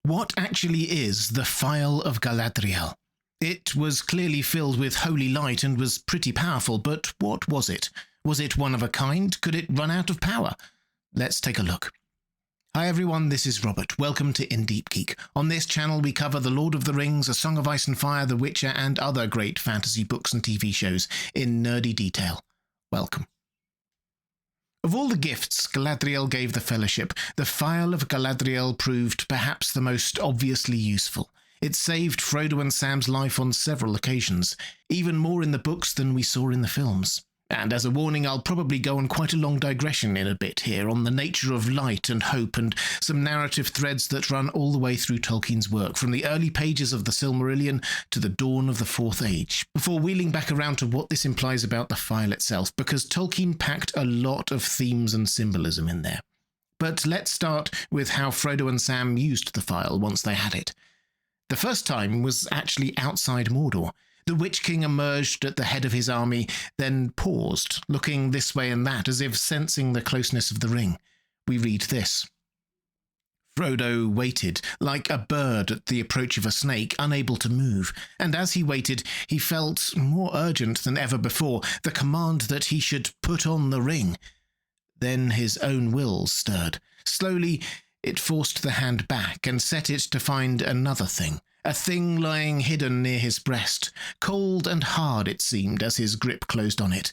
What actually is the Phial of Galadriel? It was clearly filled with holy light and was pretty powerful, but what was it? Was it one of a kind? Could it run out of power? Let's take a look. Hi everyone, this is Robert. Welcome to Deep Geek. On this channel we cover The Lord of the Rings, A Song of Ice and Fire, The Witcher and other great fantasy books and TV shows in nerdy detail. Welcome. Of all the gifts Galadriel gave the Fellowship, the Phial of Galadriel proved perhaps the most obviously useful. It saved Frodo and Sam's life on several occasions, even more in the books than we saw in the films. And as a warning, I'll probably go on quite a long digression in a bit here on the nature of light and hope and some narrative threads that run all the way through Tolkien's work, from the early pages of the Silmarillion to the dawn of the Fourth Age, before wheeling back around to what this implies about the Phial itself, because Tolkien packed a lot of themes and symbolism in there. But let's start with how Frodo and Sam used the Phial once they had it. The first time was actually outside Mordor. The Witch King emerged at the head of his army, then paused, looking this way and that, as if sensing the closeness of the ring. We read this. Frodo waited, like a bird at the approach of a snake, unable to move, and as he waited, he felt, more urgent than ever before, the command that he should put on the ring. Then his own will stirred. Slowly, it forced the hand back and set it to find another thing. A thing lying hidden near his breast, cold and hard it seemed as his grip closed on it.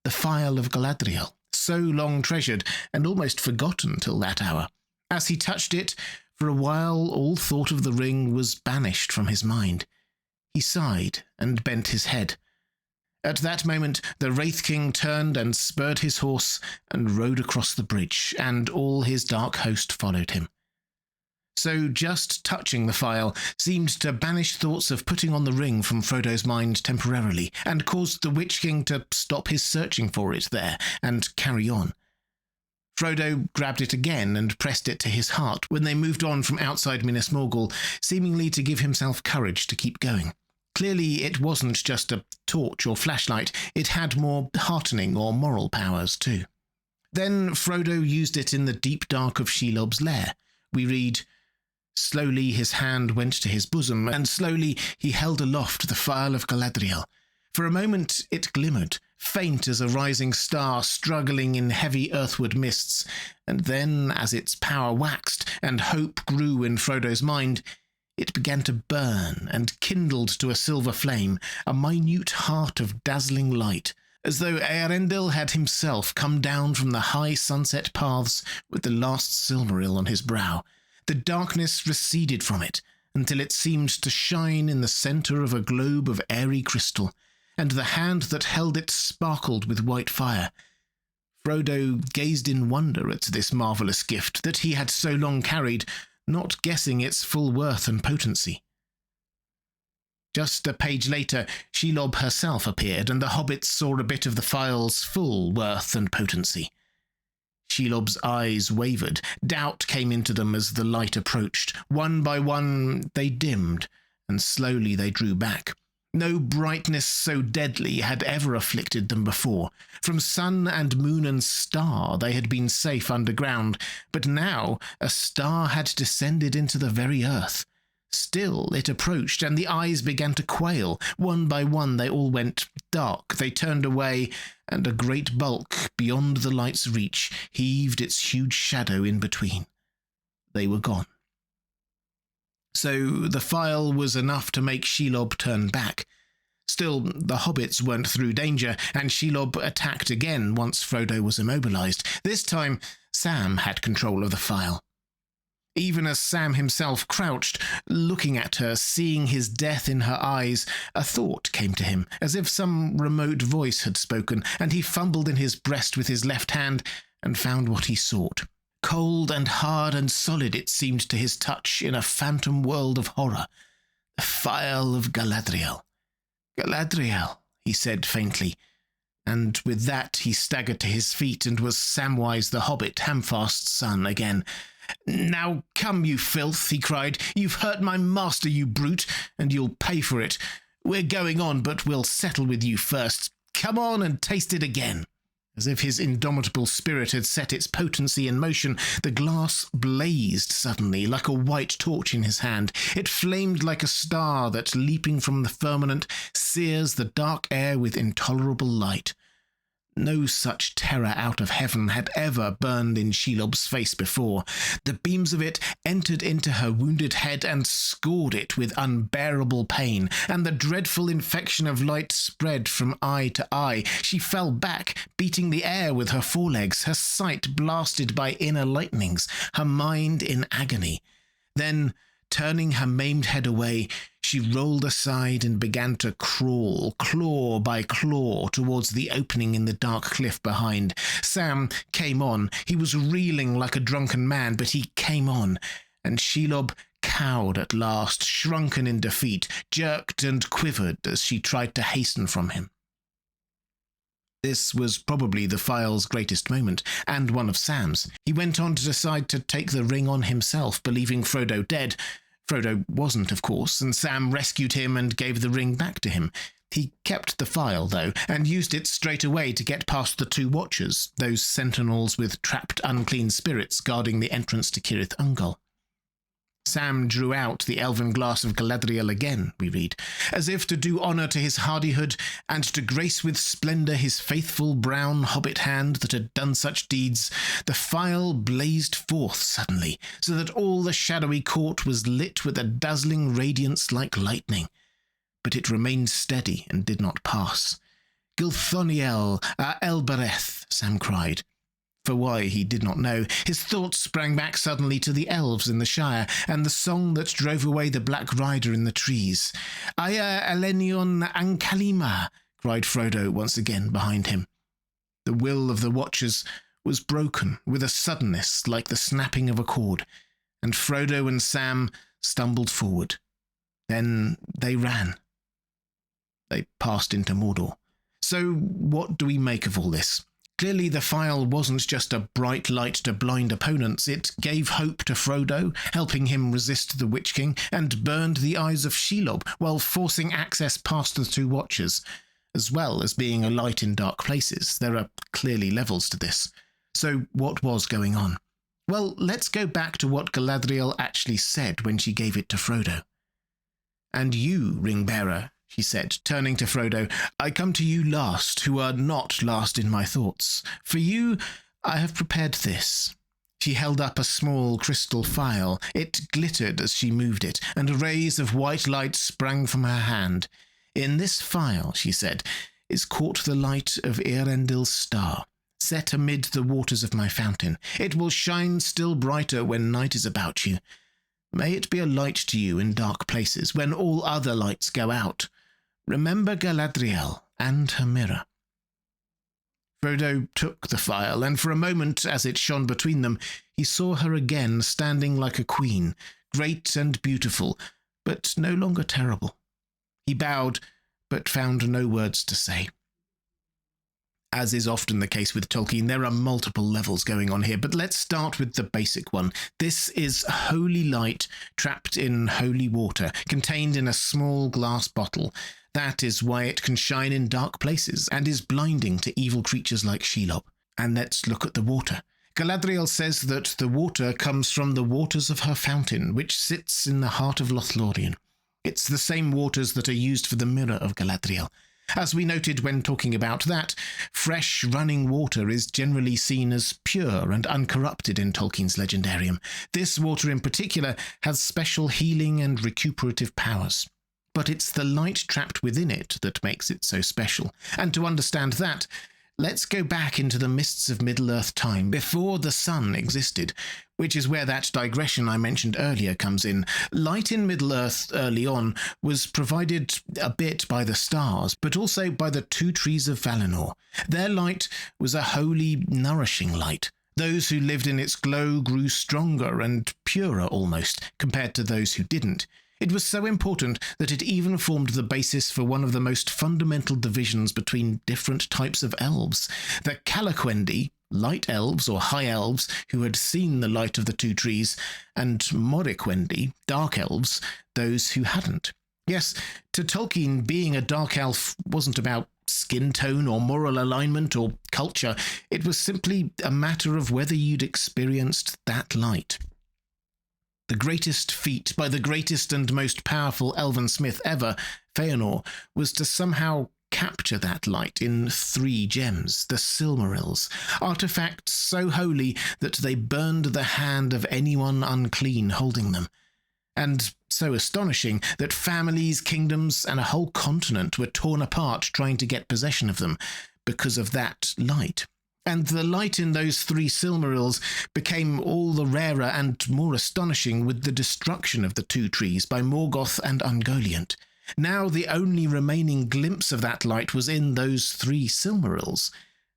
The Phial of Galadriel, so long treasured and almost forgotten till that hour. As he touched it, for a while all thought of the ring was banished from his mind. He sighed and bent his head. At that moment the Wraith King turned and spurred his horse and rode across the bridge, and all his dark host followed him. So just touching the Phial seemed to banish thoughts of putting on the ring from Frodo's mind temporarily, and caused the Witch King to stop his searching for it there and carry on. Frodo grabbed it again and pressed it to his heart when they moved on from outside Minas Morgul, seemingly to give himself courage to keep going. Clearly it wasn't just a torch or flashlight, it had more heartening or moral powers too. Then Frodo used it in the deep dark of Shelob's lair. We read, slowly his hand went to his bosom, and slowly he held aloft the Phial of Galadriel. For a moment it glimmered, faint as a rising star struggling in heavy earthward mists, and then, as its power waxed and hope grew in Frodo's mind, it began to burn and kindled to a silver flame, a minute heart of dazzling light, as though Eärendil had himself come down from the high sunset paths with the last Silmaril on his brow. The darkness receded from it, until it seemed to shine in the centre of a globe of airy crystal, and the hand that held it sparkled with white fire. Frodo gazed in wonder at this marvellous gift that he had so long carried, not guessing its full worth and potency. Just a page later, Shelob herself appeared, and the hobbits saw a bit of the Phial's full worth and potency. Shelob's eyes wavered. Doubt came into them as the light approached. One by one they dimmed, and slowly they drew back. No brightness so deadly had ever afflicted them before. From sun and moon and star they had been safe underground, but now a star had descended into the very earth. Still it approached, and the eyes began to quail. One by one they all went dark. They turned away, and a great bulk, beyond the light's reach, heaved its huge shadow in between. They were gone. So the Phial was enough to make Shelob turn back. Still, the hobbits weren't through danger, and Shelob attacked again once Frodo was immobilized. This time, Sam had control of the Phial. Even as Sam himself crouched, looking at her, seeing his death in her eyes, a thought came to him, as if some remote voice had spoken, and he fumbled in his breast with his left hand and found what he sought. Cold and hard and solid it seemed to his touch in a phantom world of horror. The Phial of Galadriel. Galadriel, he said faintly, and with that he staggered to his feet and was Samwise the Hobbit, Hamfast's son, again. "Now come, you filth," he cried. "You've hurt my master, you brute, and you'll pay for it. We're going on, but we'll settle with you first. Come on and taste it again." As if his indomitable spirit had set its potency in motion, the glass blazed suddenly like a white torch in his hand. It flamed like a star that, leaping from the firmament, sears the dark air with intolerable light. No such terror out of heaven had ever burned in Shelob's face before. The beams of it entered into her wounded head and scored it with unbearable pain, and the dreadful infection of light spread from eye to eye. She fell back, beating the air with her forelegs, her sight blasted by inner lightnings, her mind in agony. Then, turning her maimed head away, she rolled aside and began to crawl, claw by claw, towards the opening in the dark cliff behind. Sam came on. He was reeling like a drunken man, but he came on, and Shelob cowed at last, shrunken in defeat, jerked and quivered as she tried to hasten from him. This was probably the Phial's greatest moment, and one of Sam's. He went on to decide to take the ring on himself, believing Frodo dead. Frodo wasn't, of course, and Sam rescued him and gave the ring back to him. He kept the Phial, though, and used it straight away to get past the two watchers, those sentinels with trapped unclean spirits guarding the entrance to Cirith Ungol. Sam drew out the elven glass of Galadriel again, we read, as if to do honour to his hardihood and to grace with splendour his faithful brown hobbit hand that had done such deeds. The Phial blazed forth suddenly, so that all the shadowy court was lit with a dazzling radiance like lightning. But it remained steady and did not pass. "Gilthoniel a Elbereth," Sam cried. For why, he did not know. His thoughts sprang back suddenly to the elves in the Shire, and the song that drove away the Black Rider in the trees. "Aya Elenion Ankalima," cried Frodo once again behind him. The will of the watchers was broken with a suddenness like the snapping of a cord, and Frodo and Sam stumbled forward. Then they ran. They passed into Mordor. So what do we make of all this? Clearly the Phial wasn't just a bright light to blind opponents. It gave hope to Frodo, helping him resist the Witch King, and burned the eyes of Shelob while forcing access past the two watchers. As well as being a light in dark places, there are clearly levels to this. So what was going on? Well, let's go back to what Galadriel actually said when she gave it to Frodo. "And you, ring-bearer," she said, turning to Frodo, "I come to you last, who are not last in my thoughts. For you, I have prepared this." She held up a small crystal phial. It glittered as she moved it, and rays of white light sprang from her hand. "In this phial," she said, "is caught the light of Eärendil's star, set amid the waters of my fountain. It will shine still brighter when night is about you. May it be a light to you in dark places, when all other lights go out. Remember Galadriel and her mirror." Frodo took the phial, and for a moment, as it shone between them, he saw her again standing like a queen, great and beautiful, but no longer terrible. He bowed, but found no words to say. As is often the case with Tolkien, there are multiple levels going on here, but let's start with the basic one. This is holy light trapped in holy water, contained in a small glass bottle. That is why it can shine in dark places and is blinding to evil creatures like Shelob. And let's look at the water. Galadriel says that the water comes from the waters of her fountain, which sits in the heart of Lothlorien. It's the same waters that are used for the mirror of Galadriel. As we noted when talking about that, fresh running water is generally seen as pure and uncorrupted in Tolkien's legendarium. This water in particular has special healing and recuperative powers. But it's the light trapped within it that makes it so special. And to understand that, let's go back into the mists of Middle-earth time, before the sun existed, which is where that digression I mentioned earlier comes in. Light in Middle-earth early on was provided a bit by the stars, but also by the two trees of Valinor. Their light was a holy, nourishing light. Those who lived in its glow grew stronger and purer almost, compared to those who didn't. It was so important that it even formed the basis for one of the most fundamental divisions between different types of elves. The Calaquendi, light elves or high elves who had seen the light of the two trees, and Moriquendi, dark elves, those who hadn't. Yes, to Tolkien, being a dark elf wasn't about skin tone or moral alignment or culture. It was simply a matter of whether you'd experienced that light. The greatest feat by the greatest and most powerful elven smith ever, Feanor, was to somehow capture that light in 3 gems, the Silmarils, artifacts so holy that they burned the hand of anyone unclean holding them, and so astonishing that families, kingdoms, and a whole continent were torn apart trying to get possession of them because of that light. And the light in those 3 Silmarils became all the rarer and more astonishing with the destruction of the 2 trees by Morgoth and Ungoliant. Now the only remaining glimpse of that light was in those 3 Silmarils,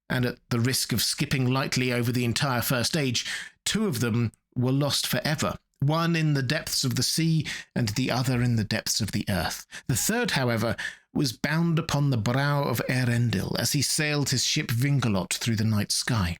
and at the risk of skipping lightly over the entire First Age, 2 of them were lost forever, one in the depths of the sea and the other in the depths of the earth. The third, however, was bound upon the brow of Eärendil as he sailed his ship Vingalot through the night sky.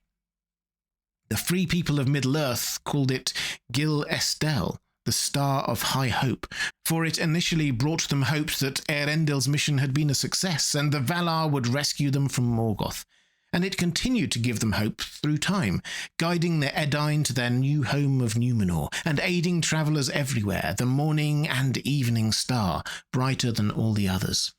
The free people of Middle-earth called it Gil Estel, the Star of High Hope, for it initially brought them hope that Eärendil's mission had been a success and the Valar would rescue them from Morgoth. And it continued to give them hope through time, guiding the Edain to their new home of Numenor, and aiding travellers everywhere, the morning and evening star, brighter than all the others.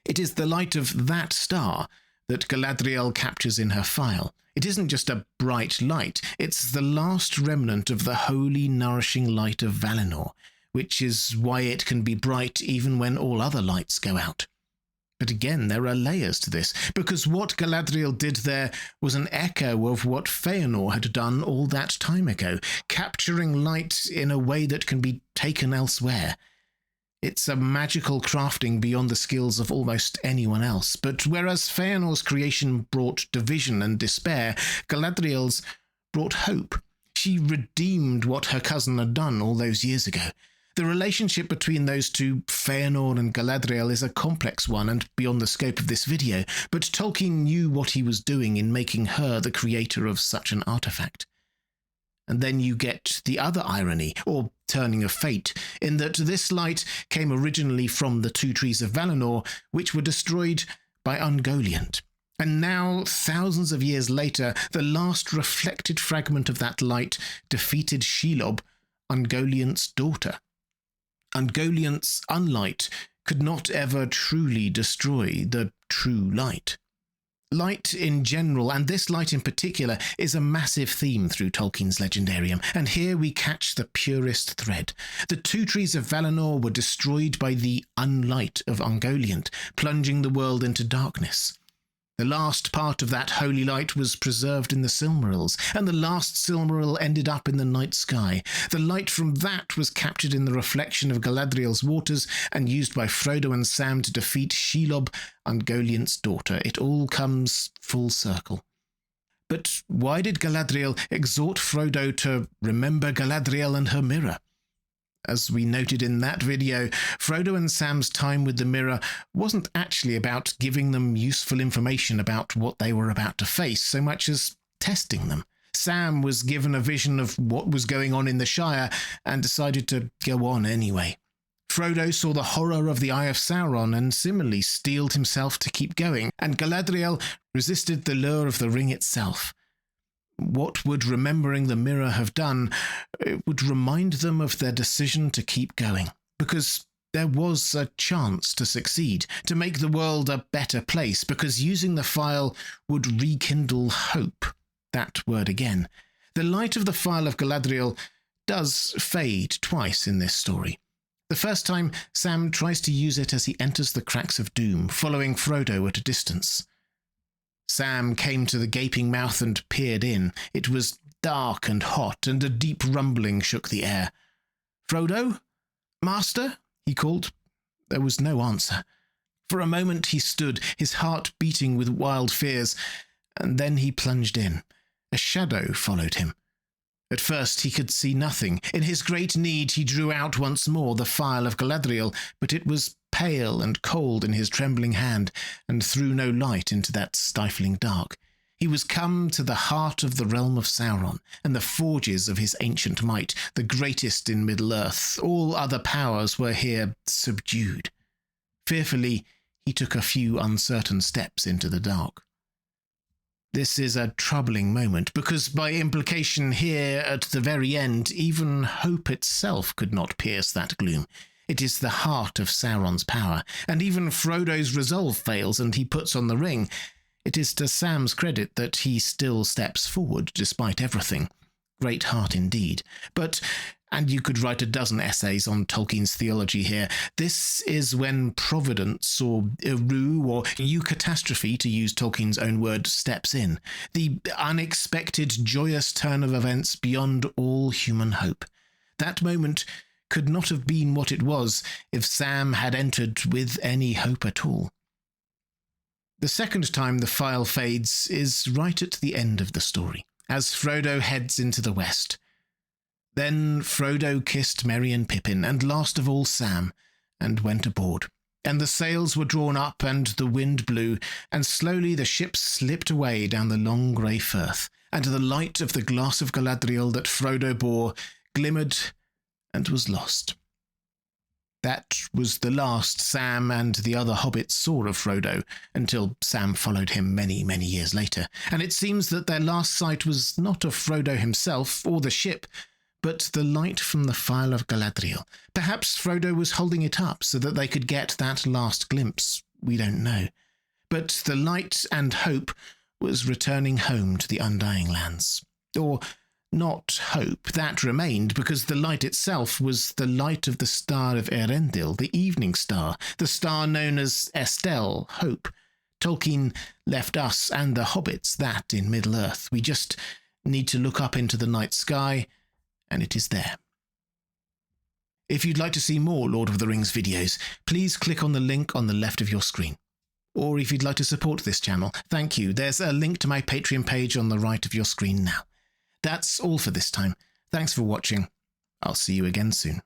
It is the light of that star that Galadriel captures in her phial. It isn't just a bright light, it's the last remnant of the holy, nourishing light of Valinor, which is why it can be bright even when all other lights go out. But again, there are layers to this, because what Galadriel did there was an echo of what Feanor had done all that time ago, capturing light in a way that can be taken elsewhere. It's a magical crafting beyond the skills of almost anyone else, but whereas Feanor's creation brought division and despair, Galadriel's brought hope. She redeemed what her cousin had done all those years ago. The relationship between those two, Feanor and Galadriel, is a complex one and beyond the scope of this video, but Tolkien knew what he was doing in making her the creator of such an artifact. And then you get the other irony, or turning of fate, in that this light came originally from the 2 trees of Valinor, which were destroyed by Ungoliant. And now, thousands of years later, the last reflected fragment of that light defeated Shelob, Ungoliant's daughter. Ungoliant's unlight could not ever truly destroy the true light. Light in general, and this light in particular, is a massive theme through Tolkien's Legendarium, and here we catch the purest thread. The 2 trees of Valinor were destroyed by the unlight of Ungoliant, plunging the world into darkness. The last part of that holy light was preserved in the Silmarils, and the last Silmaril ended up in the night sky. The light from that was captured in the reflection of Galadriel's waters and used by Frodo and Sam to defeat Shelob, Ungoliant's daughter. It all comes full circle. But why did Galadriel exhort Frodo to remember Galadriel and her mirror? As we noted in that video, Frodo and Sam's time with the mirror wasn't actually about giving them useful information about what they were about to face, so much as testing them. Sam was given a vision of what was going on in the Shire and decided to go on anyway. Frodo saw the horror of the Eye of Sauron and similarly steeled himself to keep going, and Galadriel resisted the lure of the ring itself. What would remembering the mirror have done? It would remind them of their decision to keep going, because there was a chance to succeed, to make the world a better place, because using the phial would rekindle hope. That word again. The light of the phial of Galadriel does fade twice in this story. The first time, Sam tries to use it as he enters the cracks of doom, following Frodo at a distance. Sam came to the gaping mouth and peered in. It was dark and hot, and a deep rumbling shook the air. "Frodo? Master?" he called. There was no answer. For a moment he stood, his heart beating with wild fears, and then he plunged in. A shadow followed him. At first he could see nothing. In his great need he drew out once more the phial of Galadriel, but it was pale and cold in his trembling hand, and threw no light into that stifling dark. He was come to the heart of the realm of Sauron, and the forges of his ancient might, the greatest in Middle-earth. All other powers were here subdued. Fearfully, He took a few uncertain steps into the dark. This is a troubling moment, because by implication here at the very end, even hope itself could not pierce that gloom. It is the heart of Sauron's power, and even Frodo's resolve fails and he puts on the ring. It is to Sam's credit that he still steps forward despite everything. Great heart indeed. But, and you could write a dozen essays on Tolkien's theology here, this is when Providence or Eru or eucatastrophe, to use Tolkien's own word, steps in. The unexpected, joyous turn of events beyond all human hope. That moment could not have been what it was if Sam had entered with any hope at all. The second time the Phial fades is right at the end of the story, as Frodo heads into the west. Then Frodo kissed Merry and Pippin, and last of all Sam, and went aboard. And the sails were drawn up, and the wind blew, and slowly the ship slipped away down the long grey firth, and the light of the glass of Galadriel that Frodo bore glimmered and was lost. That was the last Sam and the other hobbits saw of Frodo, until Sam followed him many, many years later, and it seems that their last sight was not of Frodo himself or the ship, but the light from the Phial of Galadriel. Perhaps Frodo was holding it up so that they could get that last glimpse. We don't know. But the light and hope was returning home to the Undying Lands. Or not hope, that remained, because the light itself was the light of the star of Eärendil, the evening star, the star known as Estelle, hope. Tolkien left us and the hobbits that in Middle-earth. We just need to look up into the night sky, and it is there. If you'd like to see more Lord of the Rings videos, please click on the link on the left of your screen. Or if you'd like to support this channel, thank you. There's a link to my Patreon page on the right of your screen now. That's all for this time. Thanks for watching. I'll see you again soon.